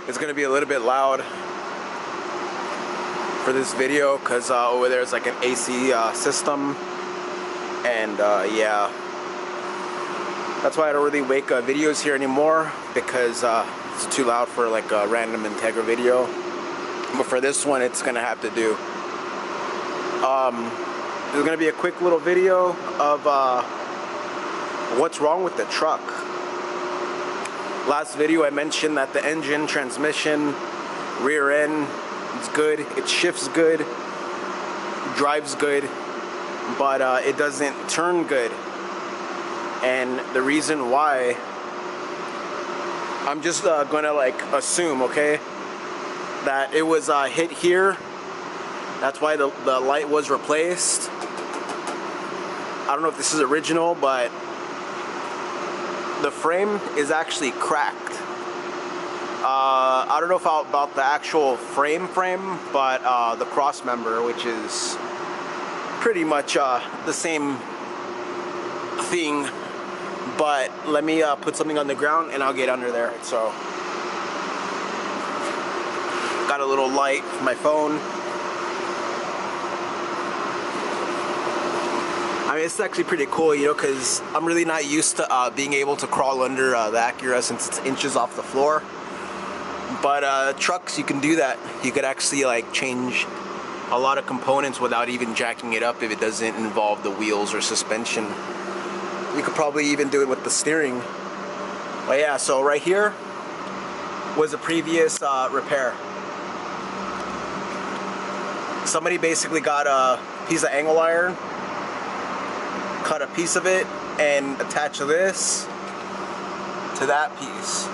It's gonna be a little bit loud for this video because over there is like an AC system, and yeah, that's why I don't really make videos here anymore, because it's too loud for like a random Integra video. But for this one, it's gonna have to do. There's gonna be a quick little video of what's wrong with the truck. Last video I mentioned that the engine, transmission, rear end, it's good, it shifts good, drives good, but it doesn't turn good. And the reason why, I'm just gonna like assume, okay, that it was hit here. That's why the light was replaced. I don't know if this is original, but the frame is actually cracked. I don't know about the actual frame, but the cross member, which is pretty much the same thing. But let me put something on the ground and I'll get under there. So, got a little light for my phone. I mean, it's actually pretty cool, you know, because I'm really not used to being able to crawl under the Acura since it's inches off the floor. But trucks, you can do that. You could actually like change a lot of components without even jacking it up if it doesn't involve the wheels or suspension. You could probably even do it with the steering. But yeah, so right here was a previous repair. Somebody basically got a piece of angle iron, cut a piece of it, and attached this to that piece,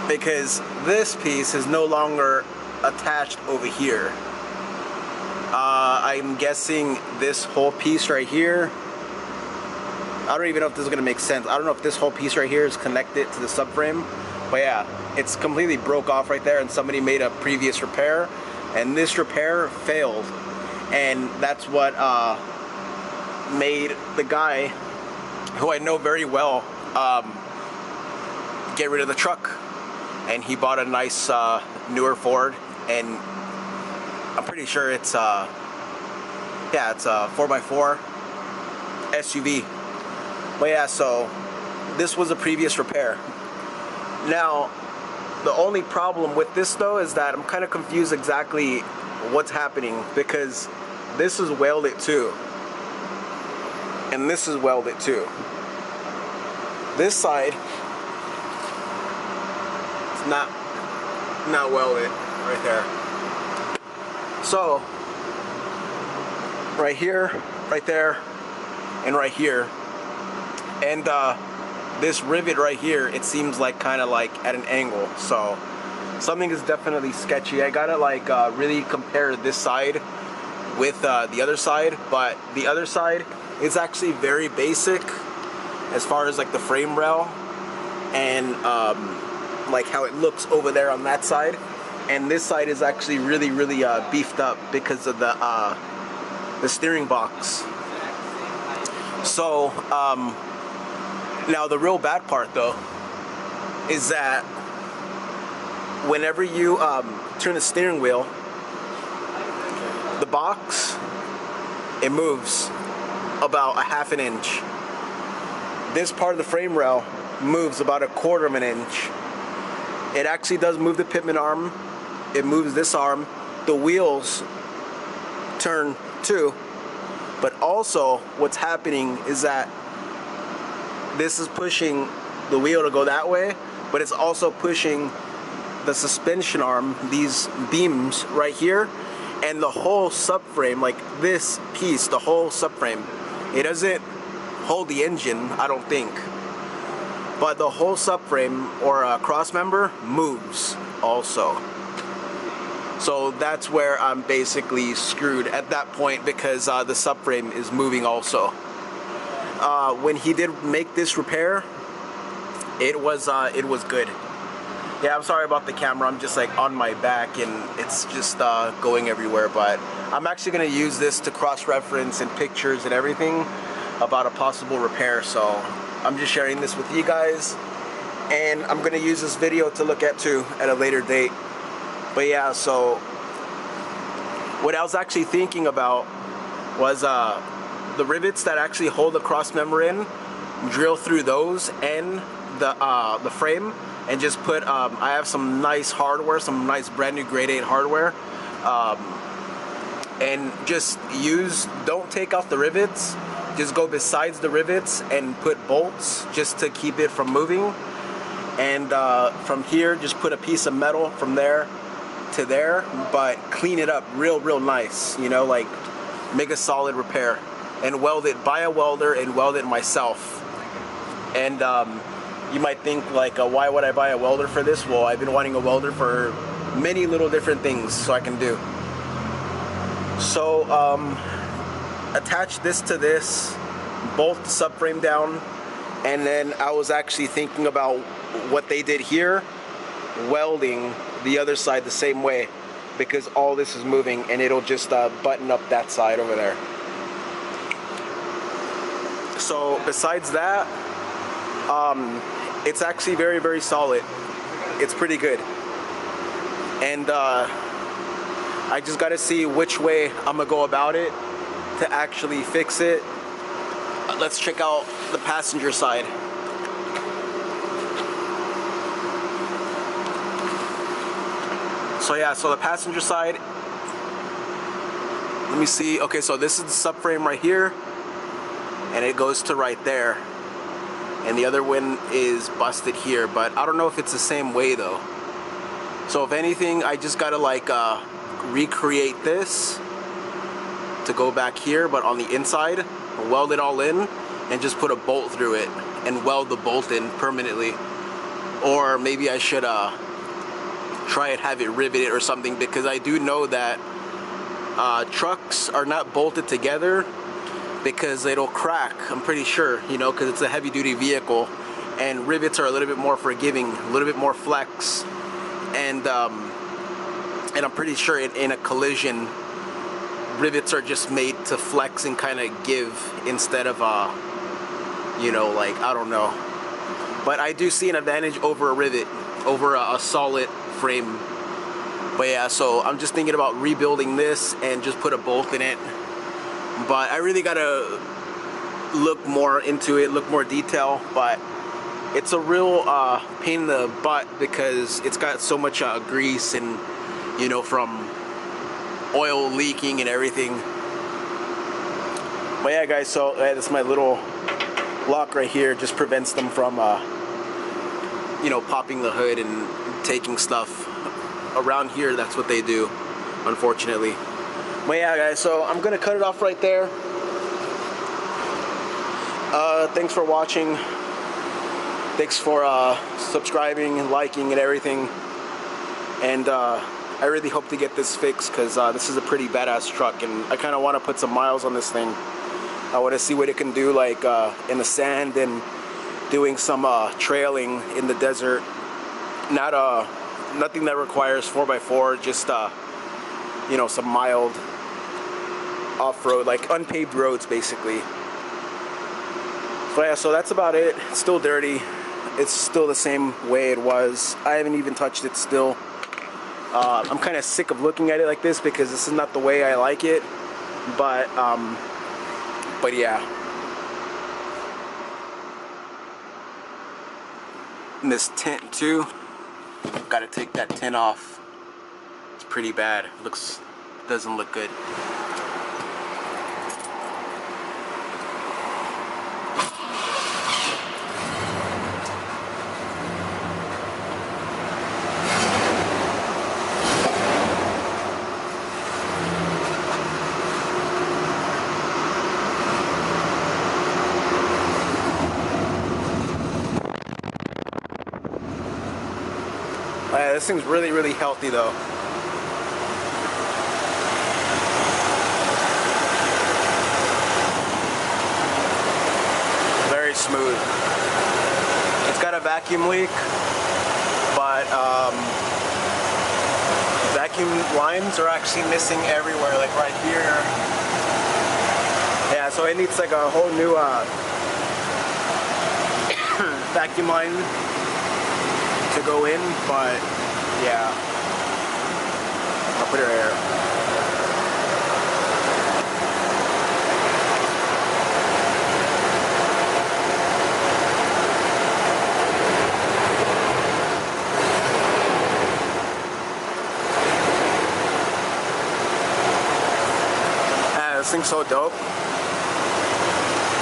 because this piece is no longer attached over here. I'm guessing this whole piece right here, I don't even know if this is gonna make sense. I don't know if this whole piece right here is connected to the subframe, but yeah, it's completely broke off right there, and somebody made a previous repair, and this repair failed, and that's what made the guy, who I know very well, get rid of the truck. And he bought a nice newer Ford, and I'm pretty sure it's yeah, it's a 4x4 SUV. But yeah, so this was a previous repair. Now, the only problem with this though is that I'm kind of confused exactly what's happening, because this is welded too, and this is welded too. This side is not welded right there. So right here, right there, and right here, and this rivet right here, it seems like kind of like at an angle. So something is definitely sketchy. I gotta like really compare this side with the other side, but the other side is actually very basic as far as like the frame rail and like how it looks over there on that side, and this side is actually really beefed up because of the steering box. So now the real bad part though is that whenever you turn the steering wheel, the box, it moves about 1/2 inch. This part of the frame rail moves about 1/4 inch. It actually does move the pitman arm. It moves this arm. The wheels turn too. But also what's happening is that this is pushing the wheel to go that way, but it's also pushing the suspension arm, these beams right here, and the whole subframe, like this piece, the whole subframe. It doesn't hold the engine, I don't think, but the whole subframe or cross member moves also. So that's where I'm basically screwed at that point, because the subframe is moving also. When he did make this repair, it was good. Yeah, I'm sorry about the camera. I'm just like on my back and it's just going everywhere. But I'm actually gonna use this to cross-reference and pictures and everything about a possible repair. So I'm just sharing this with you guys. and I'm gonna use this video to look at too at a later date. But yeah, so what I was actually thinking about was the rivets that actually hold the cross member in, drill through those and the frame, and just put I have some nice hardware, some nice brand new grade 8 hardware, and just don't take out the rivets, just go besides the rivets and put bolts just to keep it from moving, and from here just put a piece of metal from there to there, but clean it up real nice, you know, like make a solid repair, and weld it, buy a welder and weld it myself. And you might think like, why would I buy a welder for this? Well, I've been wanting a welder for many little different things so I can do. So attach this to this, bolt the subframe down, and then I was actually thinking about what they did here, welding the other side the same way, because all this is moving and it'll just button up that side over there. So besides that, it's actually very solid. It's pretty good, and I just got to see which way I'm gonna go about it to actually fix it. Let's check out the passenger side. So yeah, so the passenger side, let me see. Okay, so this is the subframe right here, and it goes to right there, and the other one is busted here, but I don't know if it's the same way though. So if anything, I just gotta like recreate this to go back here, but on the inside, weld it all in and just put a bolt through it and weld the bolt in permanently. Or maybe I should try and have it riveted or something, because I do know that trucks are not bolted together because it'll crack, I'm pretty sure, you know, because it's a heavy duty vehicle, and rivets are a little bit more forgiving, a little bit more flex, and I'm pretty sure in a collision, rivets are just made to flex and kind of give instead of you know, like, I don't know, but I do see an advantage over a rivet, over a solid frame. But yeah, so I'm just thinking about rebuilding this and just put a bolt in it, but I really gotta look more into it, look more detail. But it's a real pain in the butt because it's got so much grease and, you know, from oil leaking and everything. But yeah guys, so this is my little lock right here, just prevents them from you know, popping the hood and taking stuff around here. That's what they do, unfortunately. But yeah guys, so I'm gonna cut it off right there. Thanks for watching. Thanks for subscribing and liking and everything. And I really hope to get this fixed, because this is a pretty badass truck, and I kind of want to put some miles on this thing. I want to see what it can do, like in the sand and doing some trailing in the desert. Nothing that requires 4x4, just you know, some mild off-road, like unpaved roads basically. But yeah, so that's about it. It's still dirty. It's still the same way it was. I haven't even touched it still. I'm kind of sick of looking at it like this because this is not the way I like it. But yeah. And this tint too. Got to take that tint off. It's pretty bad. Doesn't look good. This thing's really healthy though. Very smooth. It's got a vacuum leak, but vacuum lines are actually missing everywhere, like right here. Yeah, so it needs like a whole new vacuum line go in, but yeah, I'll put it right here. This thing's so dope.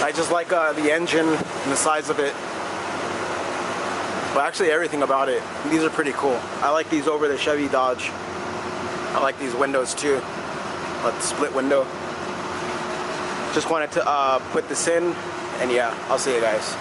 I just like the engine and the size of it. But actually everything about it. These are pretty cool. I like these over the Chevy Dodge. I like these windows too. Like the split window. Just wanted to put this in, and yeah, I'll see you guys.